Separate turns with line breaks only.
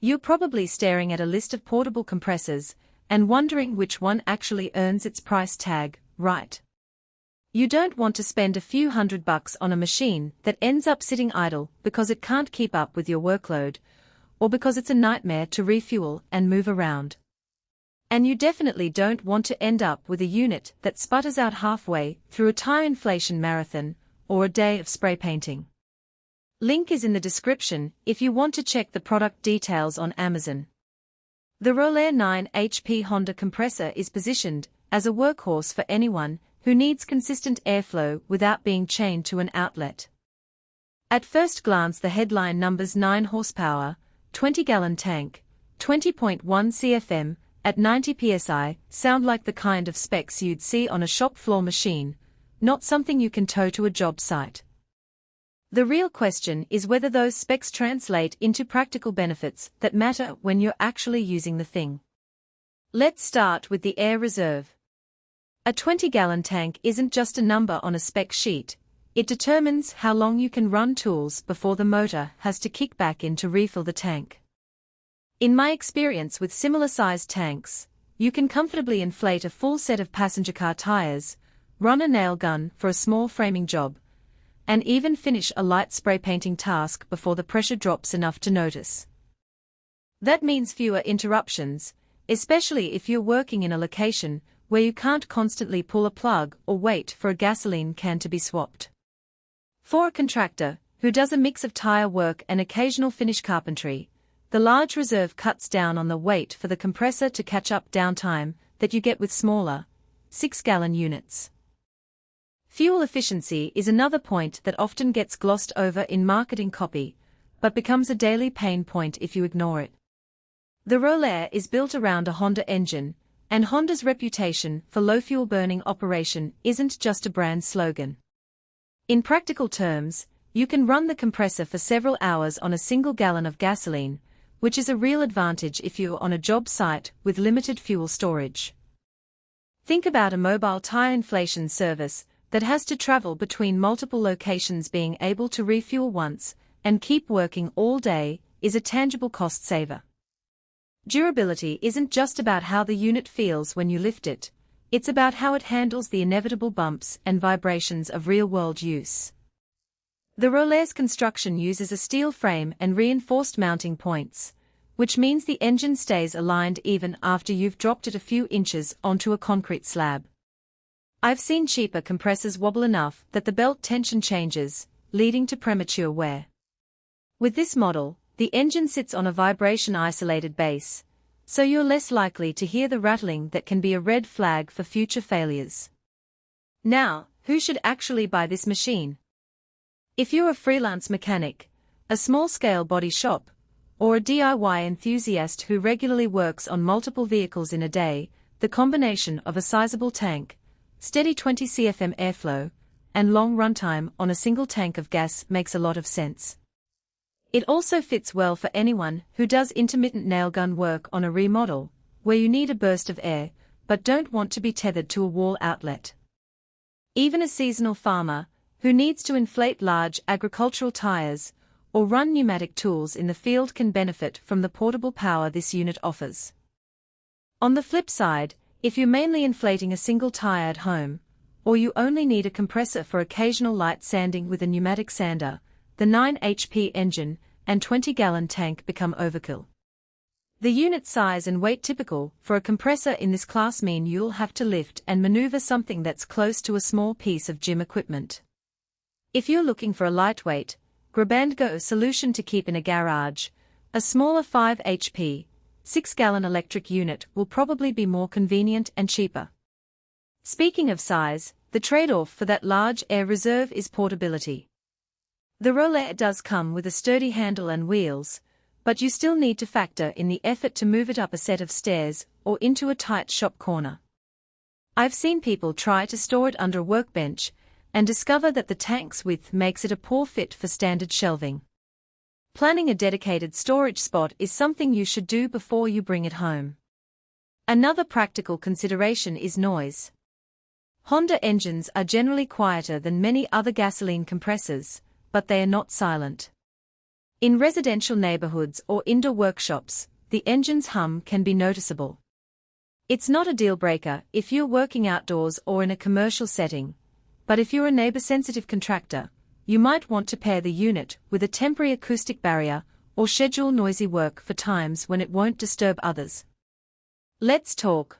You're probably staring at a list of portable compressors and wondering which one actually earns its price tag, right? You don't want to spend a few $100 on a machine that ends up sitting idle because it can't keep up with your workload, or because it's a nightmare to refuel and move around. And you definitely don't want to end up with a unit that sputters out halfway through a tire inflation marathon or a day of spray painting. Link is in the description if you want to check the product details on Amazon. The Rolair 9 HP Honda compressor is positioned as a workhorse for anyone who needs consistent airflow without being chained to an outlet. At first glance, the headline numbers 9 horsepower, 20-gallon tank, 20.1 Cfm at 90 psi sound like the kind of specs you'd see on a shop floor machine, not something you can tow to a job site. The real question is whether those specs translate into practical benefits that matter when you're actually using the thing. Let's start with the air reserve. A 20-gallon tank isn't just a number on a spec sheet. It determines how long you can run tools before the motor has to kick back in to refill the tank. In my experience with similar-sized tanks, you can comfortably inflate a full set of passenger car tires, run a nail gun for a small framing job, and even finish a light spray painting task before the pressure drops enough to notice. That means fewer interruptions, especially if you're working in a location where you can't constantly pull a plug or wait for a gasoline can to be swapped. For a contractor who does a mix of tire work and occasional finish carpentry, the large reserve cuts down on the wait for the compressor to catch up downtime that you get with smaller, 6-gallon units. Fuel efficiency is another point that often gets glossed over in marketing copy, but becomes a daily pain point if you ignore it. The Rolair is built around a Honda engine, and Honda's reputation for low fuel burning operation isn't just a brand slogan. In practical terms, you can run the compressor for several hours on a single gallon of gasoline, which is a real advantage if you're on a job site with limited fuel storage. Think about a mobile tire inflation service that has to travel between multiple locations. Being able to refuel once and keep working all day is a tangible cost saver. Durability isn't just about how the unit feels when you lift it, it's about how it handles the inevitable bumps and vibrations of real-world use. The Rolair's construction uses a steel frame and reinforced mounting points, which means the engine stays aligned even after you've dropped it a few inches onto a concrete slab. I've seen cheaper compressors wobble enough that the belt tension changes, leading to premature wear. With this model, the engine sits on a vibration-isolated base, so you're less likely to hear the rattling that can be a red flag for future failures. Now, who should actually buy this machine? If you're a freelance mechanic, a small-scale body shop, or a DIY enthusiast who regularly works on multiple vehicles in a day, the combination of a sizable tank, steady 20 cfm airflow, and long runtime on a single tank of gas makes a lot of sense. It also fits well for anyone who does intermittent nail gun work on a remodel, where you need a burst of air, but don't want to be tethered to a wall outlet. Even a seasonal farmer, who needs to inflate large agricultural tires, or run pneumatic tools in the field can benefit from the portable power this unit offers. On the flip side, if you're mainly inflating a single tire at home, or you only need a compressor for occasional light sanding with a pneumatic sander, the 9 HP engine and 20-gallon tank become overkill. The unit size and weight typical for a compressor in this class mean you'll have to lift and maneuver something that's close to a small piece of gym equipment. If you're looking for a lightweight, grab-and-go solution to keep in a garage, a smaller 5 HP, 6-gallon electric unit will probably be more convenient and cheaper. Speaking of size, the trade-off for that large air reserve is portability. The Rolair does come with a sturdy handle and wheels, but you still need to factor in the effort to move it up a set of stairs or into a tight shop corner. I've seen people try to store it under a workbench and discover that the tank's width makes it a poor fit for standard shelving. Planning a dedicated storage spot is something you should do before you bring it home. Another practical consideration is noise. Honda engines are generally quieter than many other gasoline compressors, but they are not silent. In residential neighborhoods or indoor workshops, the engine's hum can be noticeable. It's not a deal-breaker if you're working outdoors or in a commercial setting, but if you're a neighbor-sensitive contractor, you might want to pair the unit with a temporary acoustic barrier or schedule noisy work for times when it won't disturb others. Let's talk